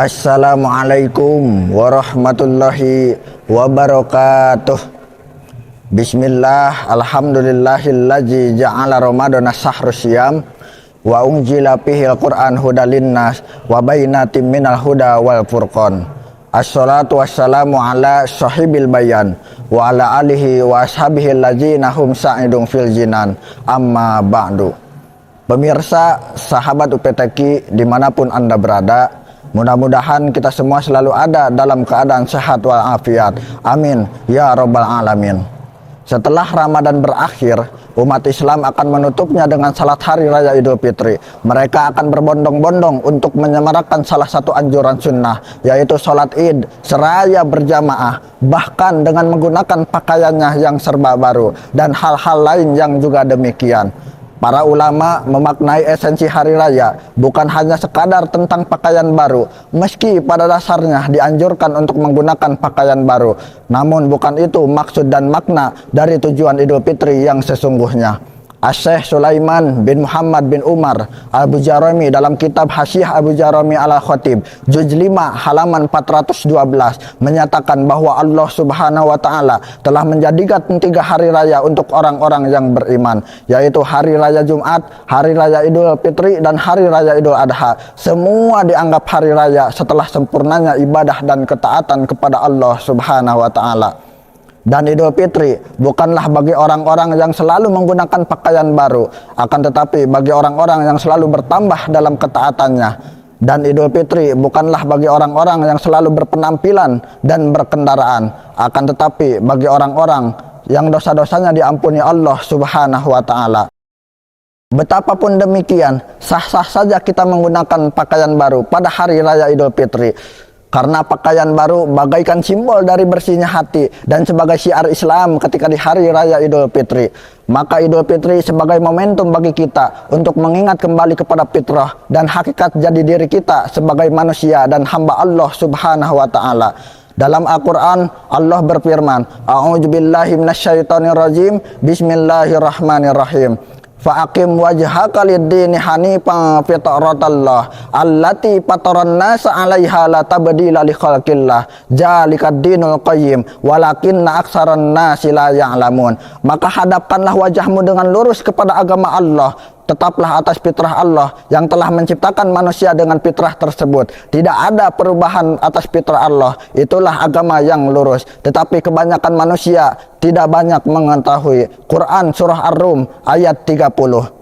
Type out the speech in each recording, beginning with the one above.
Assalamualaikum warahmatullahi wabarakatuh. Bismillah, alhamdulillahillazi ja'ala ramadana syahrus syiyam wa unzila fihil qur'an hudal linnas wa bayyinatin minal huda wal furqan. Assalatu wassalamu ala sahibil bayan wa ala alihi wa ashabihi allazina hum sa'idun fil jinan, amma ba'du. Pemirsa, sahabat UPTQ dimanapun Anda berada, mudah-mudahan kita semua selalu ada dalam keadaan sehat walafiat. Amin ya rabbal alamin. Setelah Ramadan berakhir, umat Islam akan menutupnya dengan salat hari raya Idul Fitri. Mereka akan berbondong-bondong untuk menyemarakan salah satu anjuran sunnah, yaitu sholat id seraya berjamaah, bahkan dengan menggunakan pakaiannya yang serba baru dan hal-hal lain yang juga demikian. Para ulama memaknai esensi hari raya bukan hanya sekadar tentang pakaian baru, meski pada dasarnya dianjurkan untuk menggunakan pakaian baru. Namun bukan itu maksud dan makna dari tujuan Idul Fitri yang sesungguhnya. Syekh Sulaiman bin Muhammad bin Umar Al-Bujarami dalam kitab Hasyiah Al-Bujarami Al-Khatib juz 5 halaman 412 menyatakan bahwa Allah Subhanahu wa taala telah menjadikan 3 hari raya untuk orang-orang yang beriman, yaitu hari raya Jumat, hari raya Idul Fitri, dan hari raya Idul Adha. Semua dianggap hari raya setelah sempurnanya ibadah dan ketaatan kepada Allah Subhanahu wa taala. Dan Idul Fitri bukanlah bagi orang-orang yang selalu menggunakan pakaian baru, akan tetapi bagi orang-orang yang selalu bertambah dalam ketaatannya. Dan Idul Fitri bukanlah bagi orang-orang yang selalu berpenampilan dan berkendaraan, akan tetapi bagi orang-orang yang dosa-dosanya diampuni Allah Subhanahu wa taala. Betapapun demikian, sah-sah saja kita menggunakan pakaian baru pada hari raya Idul Fitri. Karena pakaian baru bagaikan simbol dari bersihnya hati dan sebagai syiar Islam ketika di hari raya Idul Fitri. Maka Idul Fitri sebagai momentum bagi kita untuk mengingat kembali kepada fitrah dan hakikat jadi diri kita sebagai manusia dan hamba Allah Subhanahu wa taala. Dalam Al-Quran, Allah berfirman, A'udzubillahi minasyaitonirrajim, Bismillahirrahmanirrahim. Fa'aqim wajhaka lid-dini hanifan fitratallah allati fataran nasa 'alaiha la tabdila li khalqillah zalikad dinul qayyim walakinna aktsaran nasi la ya'lamun. Maka hadapkanlah wajahmu dengan lurus kepada agama Allah, tetaplah atas fitrah Allah yang telah menciptakan manusia dengan fitrah tersebut. Tidak ada perubahan atas fitrah Allah, itulah agama yang lurus. Tetapi kebanyakan manusia tidak banyak mengetahui. Quran Surah Ar-Rum ayat 30.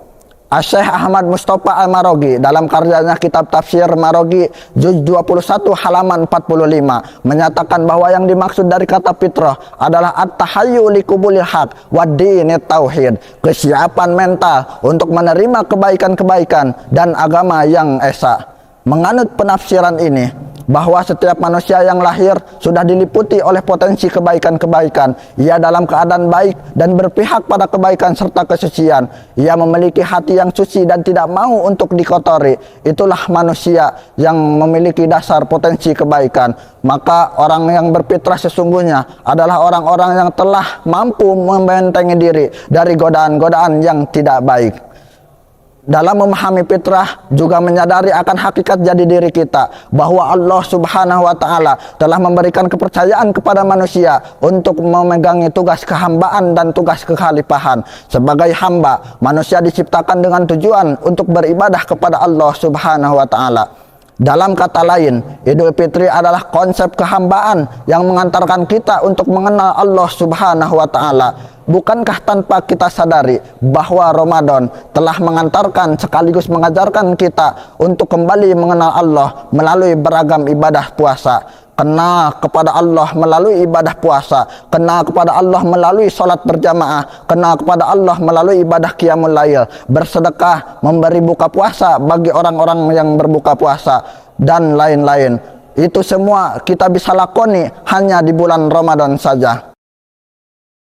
Syekh Ahmad Mustafa Al-Marogi dalam karyanya Kitab Tafsir Marogi juz 21 halaman 45 menyatakan bahwa yang dimaksud dari kata fitrah adalah at-tahayyu liqubulil haq wa dinit tauhid, kesiapan mental untuk menerima kebaikan-kebaikan dan agama yang esa. Menganut penafsiran ini, bahwa setiap manusia yang lahir sudah diliputi oleh potensi kebaikan-kebaikan. Ia dalam keadaan baik dan berpihak pada kebaikan serta kesucian. Ia memiliki hati yang suci dan tidak mau untuk dikotori. Itulah manusia yang memiliki dasar potensi kebaikan. Maka orang yang berfitrah sesungguhnya adalah orang-orang yang telah mampu membentengi diri dari godaan-godaan yang tidak baik. Dalam memahami fitrah juga menyadari akan hakikat jadi diri kita, bahwa Allah Subhanahu wa taala telah memberikan kepercayaan kepada manusia untuk memegangi tugas kehambaan dan tugas kekhalifahan. Sebagai hamba, manusia diciptakan dengan tujuan untuk beribadah kepada Allah Subhanahu wa taala. Dalam kata lain, Idul Fitri adalah konsep kehambaan yang mengantarkan kita untuk mengenal Allah Subhanahu wa taala. Bukankah tanpa kita sadari bahwa Ramadan telah mengantarkan sekaligus mengajarkan kita untuk kembali mengenal Allah melalui beragam ibadah puasa? Kenal kepada Allah melalui ibadah puasa, kenal kepada Allah melalui sholat berjamaah, kenal kepada Allah melalui ibadah qiyamul lail, bersedekah, memberi buka puasa bagi orang-orang yang berbuka puasa, dan lain-lain. Itu semua kita bisa lakoni hanya di bulan Ramadan saja.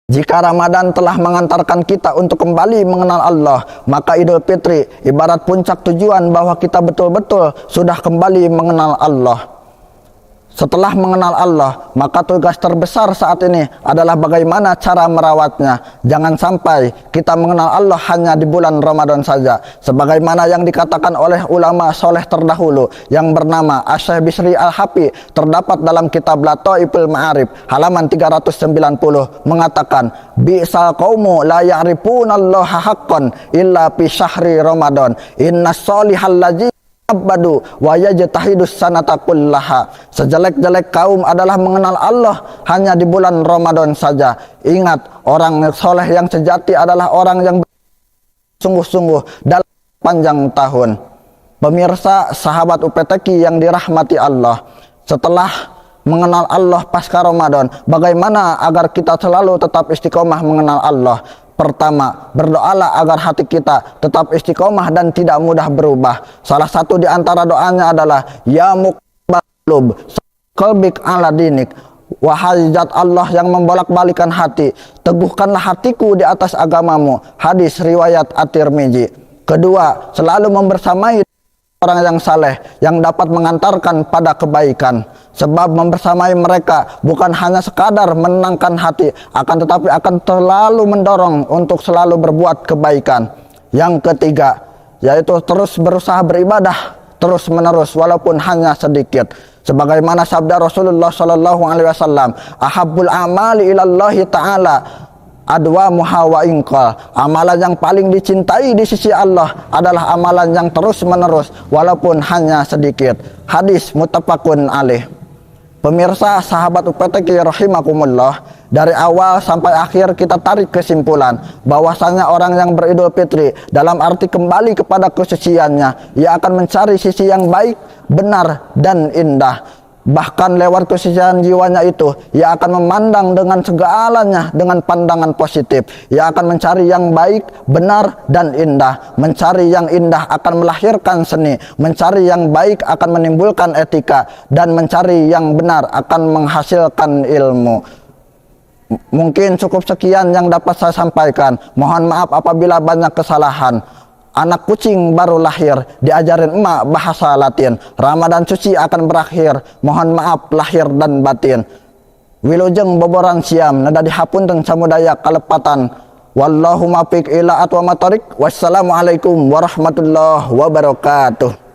Jika Ramadan telah mengantarkan kita untuk kembali mengenal Allah, maka Idul Fitri ibarat puncak tujuan bahwa kita betul-betul sudah kembali mengenal Allah. Setelah mengenal Allah, maka tugas terbesar saat ini adalah bagaimana cara merawatnya. Jangan sampai kita mengenal Allah hanya di bulan Ramadan saja. Sebagaimana yang dikatakan oleh ulama soleh terdahulu yang bernama Asy-Syaikh Bisri Al-Hafi, terdapat dalam kitab Lataiful Ma'arif halaman 390 mengatakan, bi'sal qaumu la ya'rifunallaha haqqan illa fi syahri Ramadan. Innas solihal ladzi abadu wa yajtahidus sanata kullaha. Sejelek-jelek kaum adalah mengenal Allah hanya di bulan Ramadan saja. Ingat, orang soleh yang sejati adalah orang yang sungguh-sungguh dalam panjang tahun. Pemirsa, sahabat UPTQ yang dirahmati Allah, setelah mengenal Allah pasca Ramadan, bagaimana agar kita selalu tetap istiqomah mengenal Allah? Pertama, berdoalah agar hati kita tetap istiqomah dan tidak mudah berubah. Salah satu di antara doanya adalah ya muqallib qalbik ala dinik. Wahai zat Allah yang membolak-balikan hati, teguhkanlah hatiku di atas agamamu. Hadis riwayat At-Tirmizi. Kedua, selalu membersamai orang yang saleh yang dapat mengantarkan pada kebaikan. Sebab membersamai mereka bukan hanya sekadar menenangkan hati, akan tetapi akan selalu mendorong untuk selalu berbuat kebaikan. Yang ketiga, yaitu terus berusaha beribadah terus menerus walaupun hanya sedikit. Sebagaimana sabda Rasulullah sallallahu alaihi wasallam, ahabbul amali ilallahi ta'ala adwa muhawa ingqal. Amalan yang paling dicintai di sisi Allah adalah amalan yang terus menerus walaupun hanya sedikit. Hadis muttafaqun alaih. Pemirsa, sahabat UPTQ rahimakumullah, dari awal sampai akhir kita tarik kesimpulan bahwasanya orang yang beridul fitri dalam arti kembali kepada kesuciannya, ia akan mencari sisi yang baik, benar dan indah. Bahkan lewat kesucian jiwanya itu, ia akan memandang dengan segalanya dengan pandangan positif. Ia akan mencari yang baik, benar, dan indah. Mencari yang indah akan melahirkan seni. Mencari yang baik akan menimbulkan etika. Dan mencari yang benar akan menghasilkan ilmu. Mungkin cukup sekian yang dapat saya sampaikan. Mohon maaf apabila banyak kesalahan. Anak kucing baru lahir, diajarin emak bahasa Latin. Ramadan suci akan berakhir, mohon maaf lahir dan batin. Wilujeng boboran siam, nada dihapunten samudaya kalepatan. Wallahu muwaffiq ila aqwamit thoriq. Wassalamualaikum warahmatullahi wabarakatuh.